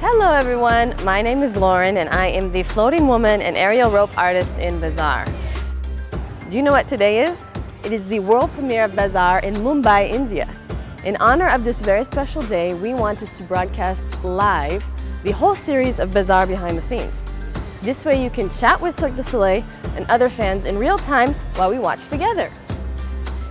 Hello everyone, my name is Lauren and I am the floating woman and aerial rope artist in BAZZAR. Do you know what today is? It is the world premiere of BAZZAR in Mumbai, India. In honor of this very special day, we wanted to broadcast live the whole series of BAZZAR behind the scenes. This way you can chat with Cirque du Soleil and other fans in real time while we watch together.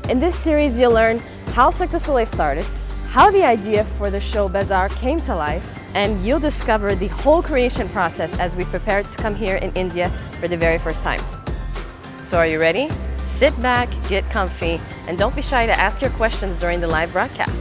In this series you'll learn how Cirque du Soleil started, how the idea for the show BAZZAR came to life, and you'll discover the whole creation process as we prepare to come here in India for the very first time. So are you ready? Sit back, get comfy, and don't be shy to ask your questions during the live broadcast.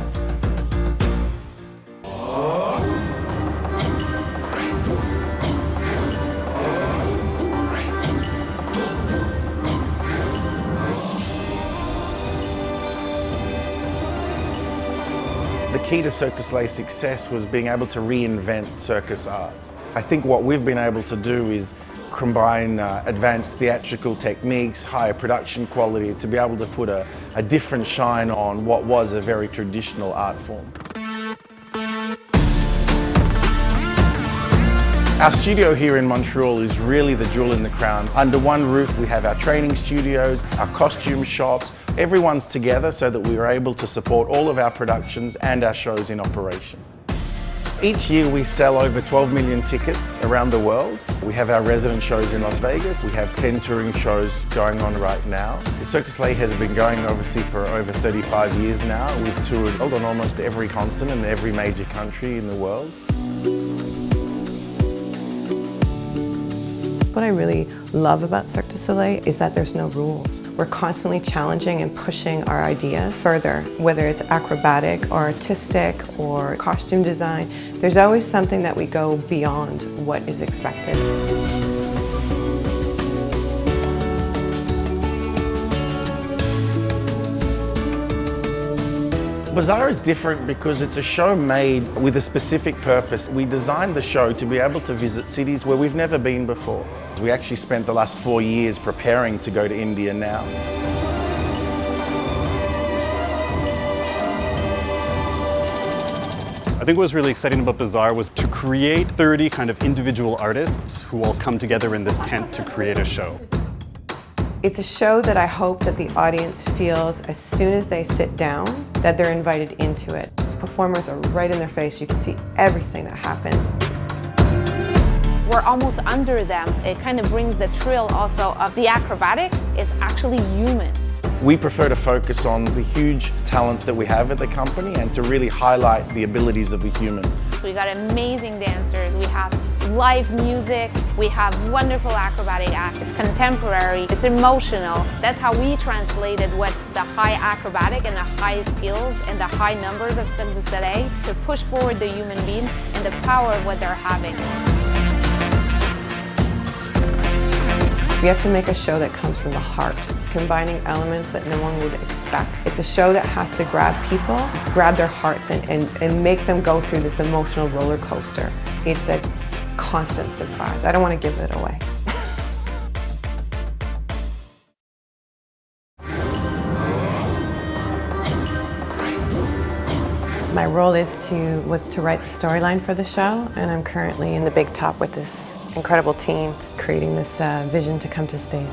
The key to Cirque du Soleil's success was being able to reinvent circus arts. I think what we've been able to do is combine advanced theatrical techniques, higher production quality, to be able to put a different shine on what was a very traditional art form. Our studio here in Montreal is really the jewel in the crown. Under one roof we have our training studios, our costume shops. Everyone's together so that we are able to support all of our productions and our shows in operation. Each year we sell over 12 million tickets around the world. We have our resident shows in Las Vegas. We have 10 touring shows going on right now. The Cirque du Soleil has been going overseas for over 35 years now. We've toured on almost every continent and every major country in the world. What I really love about Cirque du Soleil is that there's no rules. We're constantly challenging and pushing our ideas further, whether it's acrobatic or artistic or costume design. There's always something that we go beyond what is expected. BAZZAR is different because it's a show made with a specific purpose. We designed the show to be able to visit cities where we've never been before. We actually spent the last 4 years preparing to go to India now. I think what was really exciting about BAZZAR was to create 30 kind of individual artists who all come together in this tent to create a show. It's a show that I hope that the audience feels as soon as they sit down that they're invited into it. Performers are right in their face. You can see everything that happens. We're almost under them. It kind of brings the thrill also of the acrobatics. It's actually human. We prefer to focus on the huge talent that we have at the company and to really highlight the abilities of the human. So we got amazing dancers, we have live music, we have wonderful acrobatic acts. It's contemporary, it's emotional. That's how we translated what the high acrobatic and the high skills and the high numbers of Cirque du Soleil to push forward the human being and the power of what they're having. We have to make a show that comes from the heart, combining elements that no one would expect. It's a show that has to grab people, grab their hearts and make them go through this emotional roller coaster. It's a constant surprise. I don't want to give it away. My role was to write the storyline for the show, and I'm currently in the big top with this incredible team creating this vision to come to stage.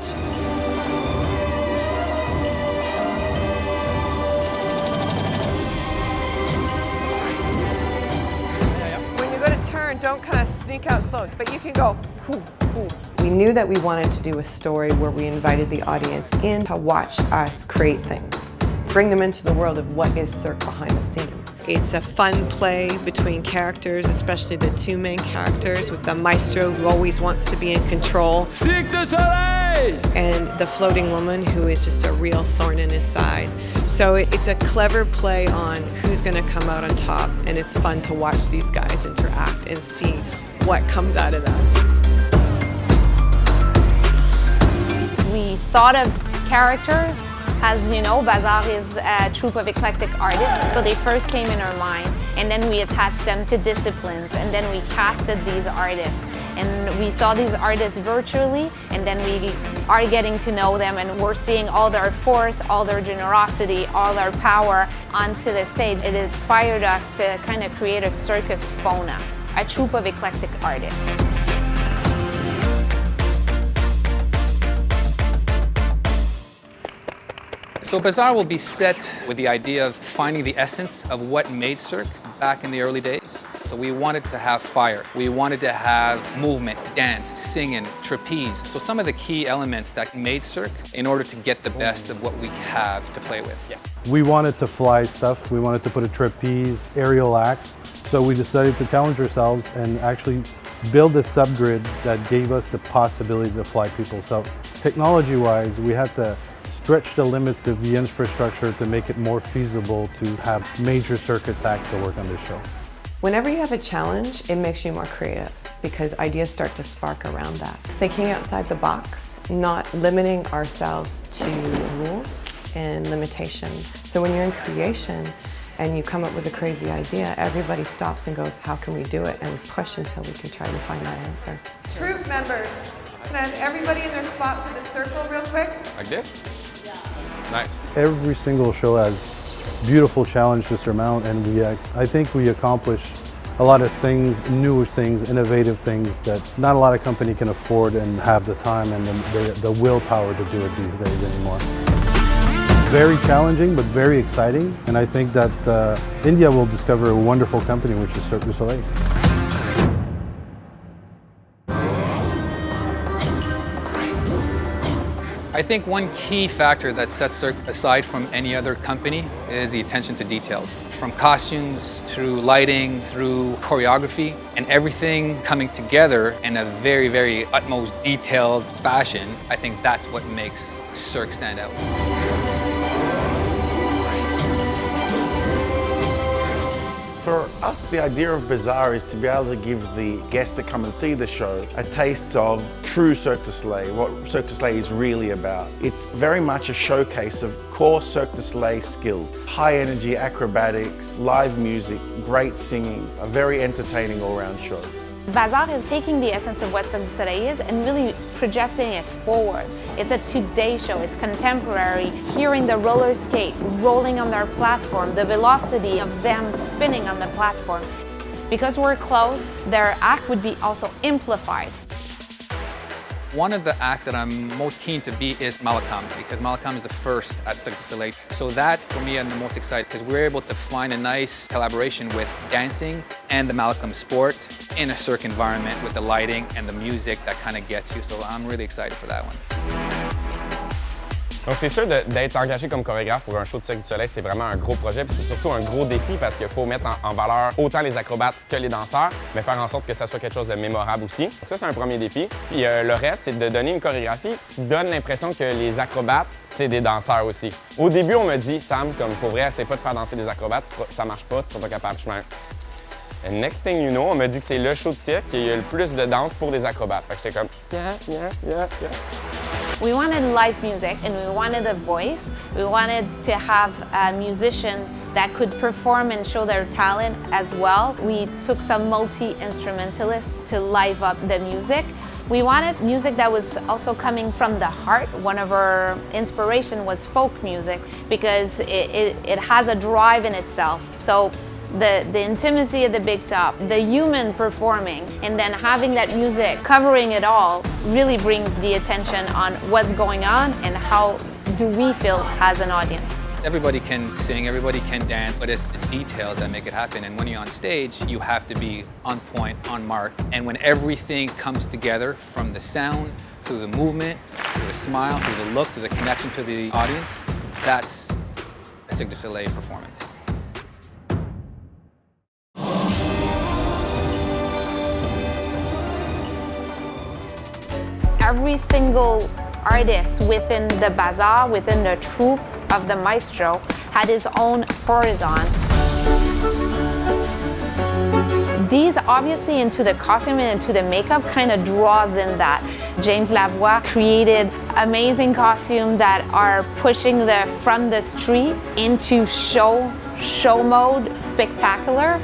When you go to turn, don't kind of sneak out slow, but you can go whoo, whoo. We knew that we wanted to do a story where we invited the audience in to watch us create things, bring them into the world of what is Cirque behind the scenes. It's a fun play between characters, especially the two main characters, with the maestro who always wants to be in control. Cirque du Soleil! And the floating woman who is just a real thorn in his side. So it's a clever play on who's going to come out on top, and it's fun to watch these guys interact and see what comes out of that. We thought of characters. As you know, BAZZAR is a troupe of eclectic artists, so they first came in our mind, and then we attached them to disciplines, and then we casted these artists. And we saw these artists virtually, and then we are getting to know them, and we're seeing all their force, all their generosity, all their power onto the stage. It inspired us to kind of create a circus fauna. a troupe of eclectic artists. So Bazaar will be set with the idea of finding the essence of what made Cirque back in the early days. So we wanted to have fire. We wanted to have movement, dance, singing, trapeze. So some of the key elements that made Cirque in order to get the best of what we have to play with. Yes. We wanted to fly stuff. We wanted to put a trapeze, aerial acts. So we decided to challenge ourselves and actually build a subgrid that gave us the possibility to fly people. So technology-wise, we had to stretch the limits of the infrastructure to make it more feasible to have major circus acts to work on this show. Whenever you have a challenge, it makes you more creative because ideas start to spark around that. Thinking outside the box, not limiting ourselves to rules and limitations. So when you're in creation and you come up with a crazy idea, everybody stops and goes, how can we do it? And we push until we can try to find that answer. Troupe members, can I have everybody in their spot for the circle real quick? Like this? Yeah. Nice. Every single show has beautiful challenge to surmount, and I think we accomplished a lot of things, new things, innovative things that not a lot of company can afford and have the time and the willpower to do it these days anymore. Very challenging, but very exciting, and I think that India will discover a wonderful company, which is Cirque du Soleil. I think one key factor that sets Cirque aside from any other company is the attention to details. From costumes, through lighting, through choreography, and everything coming together in a very, very utmost detailed fashion. I think that's what makes Cirque stand out. For us, the idea of Bazaar is to be able to give the guests that come and see the show a taste of true Cirque du Soleil, what Cirque du Soleil is really about. It's very much a showcase of core Cirque du Soleil skills. High energy acrobatics, live music, great singing, a very entertaining all-round show. Bazaar is taking the essence of what Cirque du Soleil is and really projecting it forward. It's a today show, it's contemporary. Hearing the roller skate, rolling on their platform, the velocity of them spinning on the platform. Because we're close, their act would be also amplified. One of the acts that I'm most keen to be is Malakam, because Malakam is the first at Cirque du Soleil. So that, for me, I'm the most excited because we're able to find a nice collaboration with dancing and the Malakam sport in a Cirque environment with the lighting and the music that kind of gets you. So I'm really excited for that one. Donc c'est sûr d'être engagé comme chorégraphe pour un show de Cirque du Soleil, c'est vraiment un gros projet, puis c'est surtout un gros défi parce qu'il faut mettre en valeur autant les acrobates que les danseurs, mais faire en sorte que ça soit quelque chose de mémorable aussi. Donc ça, c'est un premier défi. Puis le reste, c'est de donner une chorégraphie qui donne l'impression que les acrobates, c'est des danseurs aussi. Au début, on me dit, Sam, comme pour vrai, essaie pas de faire danser des acrobates, ça marche pas, tu seras pas capable. And next thing you know, on m'a dit que c'est le show de cirque qui a le plus de danse pour des acrobates. Fait que j'étais comme, yeah. We wanted live music and we wanted a voice. We wanted to have a musician that could perform and show their talent as well. We took some multi-instrumentalists to live up the music. We wanted music that was also coming from the heart. One of our inspiration was folk music because it has a drive in itself. So the intimacy of the big top, the human performing, and then having that music covering it all really brings the attention on what's going on and how do we feel as an audience. Everybody can sing, everybody can dance, but it's the details that make it happen. And when you're on stage, you have to be on point, on mark. And when everything comes together, from the sound, through the movement, through the smile, through the look, through the connection to the audience, that's a Cirque du Soleil performance. Every single artist within the bazaar, within the troupe of the maestro, had his own horizon. These obviously into the costume and into the makeup kind of draws in that. James Lavoie created amazing costumes that are pushing from the street into show mode, spectacular.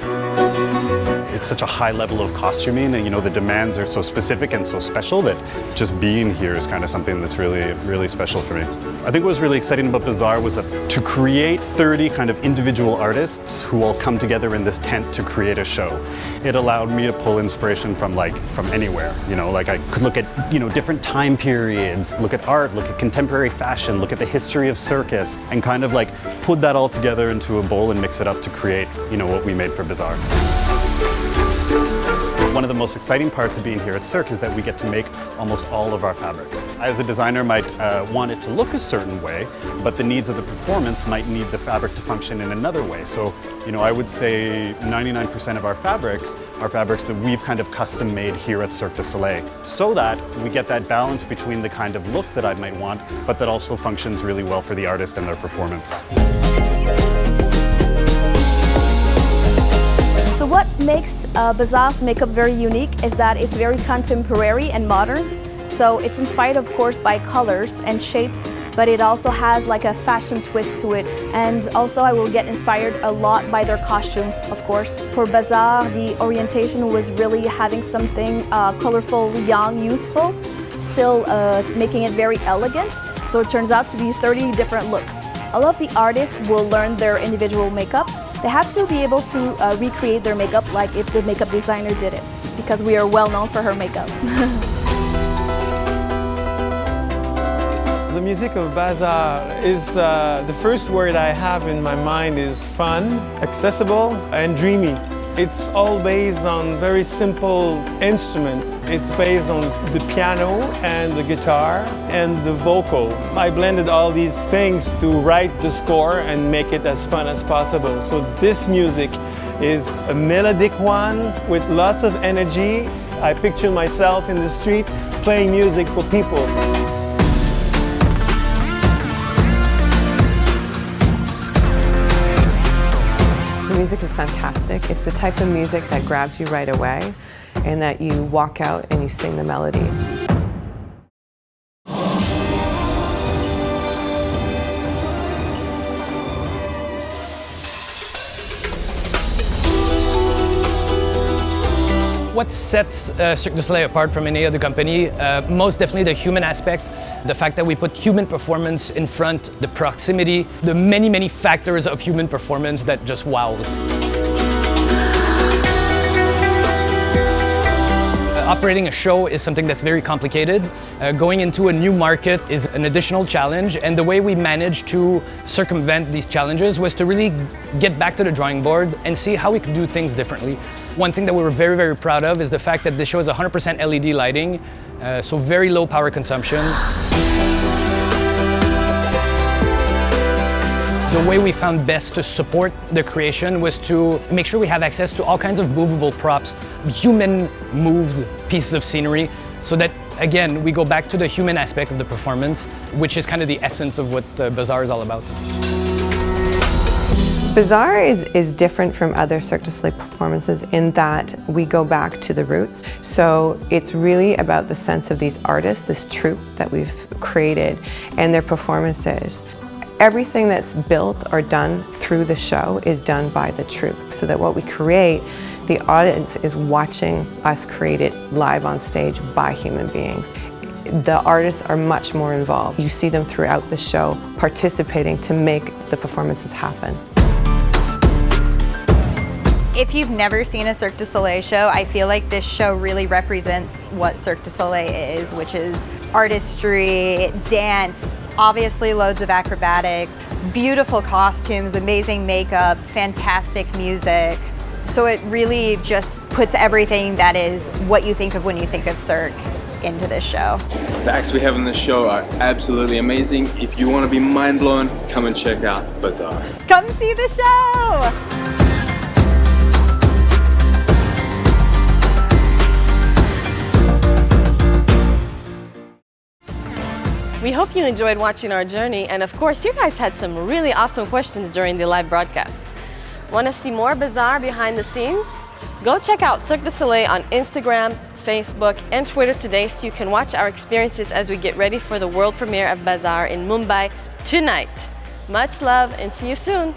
it's such a high level of costuming, and the demands are so specific and so special that just being here is kind of something that's really, really special for me. I think what was really exciting about Bazaar was that to create 30 kind of individual artists who all come together in this tent to create a show, it allowed me to pull inspiration from anywhere. Like I could look at different time periods, look at art, look at contemporary fashion, look at the history of circus, and kind of like put that all together into a bowl and mix it up to create what we made for Bazaar. One of the most exciting parts of being here at Cirque is that we get to make almost all of our fabrics. As a designer might want it to look a certain way, but the needs of the performance might need the fabric to function in another way. So, I would say 99% of our fabrics are fabrics that we've kind of custom made here at Cirque du Soleil, so that we get that balance between the kind of look that I might want, but that also functions really well for the artist and their performance. So what makes Bazzar's makeup very unique is that it's very contemporary and modern. So it's inspired, of course, by colors and shapes, but it also has like a fashion twist to it. And also I will get inspired a lot by their costumes, of course. For Bazzar, the orientation was really having something colorful, young, youthful, still making it very elegant. So it turns out to be 30 different looks. All of the artists will learn their individual makeup. They have to be able to recreate their makeup like if the makeup designer did it, because we are well known for her makeup. The music of Bazzar is, the first word I have in my mind is fun, accessible, and dreamy. It's all based on very simple instruments. It's based on the piano and the guitar and the vocal. I blended all these things to write the score and make it as fun as possible. So this music is a melodic one with lots of energy. I picture myself in the street playing music for people. The music is fantastic. It's the type of music that grabs you right away and that you walk out and you sing the melodies. What sets Cirque du Soleil apart from any other company? Most definitely the human aspect, the fact that we put human performance in front, the proximity, the many, many factors of human performance that just wows. Operating a show is something that's very complicated. Going into a new market is an additional challenge, and the way we managed to circumvent these challenges was to really get back to the drawing board and see how we could do things differently. One thing that we were very, very proud of is the fact that this show is 100% LED lighting, so very low power consumption. The way we found best to support the creation was to make sure we have access to all kinds of movable props, human moved pieces of scenery, so that, again, we go back to the human aspect of the performance, which is kind of the essence of what Bazzar is all about. Bazzar is different from other Cirque du Soleil performances in that we go back to the roots. So it's really about the sense of these artists, this troupe that we've created, and their performances. Everything that's built or done through the show is done by the troupe, so that what we create, the audience is watching us create it live on stage by human beings. The artists are much more involved. You see them throughout the show participating to make the performances happen. If you've never seen a Cirque du Soleil show, I feel like this show really represents what Cirque du Soleil is, which is artistry, dance, obviously loads of acrobatics, beautiful costumes, amazing makeup, fantastic music. So it really just puts everything that is what you think of when you think of Cirque into this show. The acts we have in this show are absolutely amazing. If you want to be mind blown, come and check out Bazzar. Come see the show! We hope you enjoyed watching our journey, and of course you guys had some really awesome questions during the live broadcast. Want to see more Bazzar behind the scenes? Go check out Cirque du Soleil on Instagram, Facebook, and Twitter today so you can watch our experiences as we get ready for the world premiere of Bazzar in Mumbai tonight. Much love and see you soon!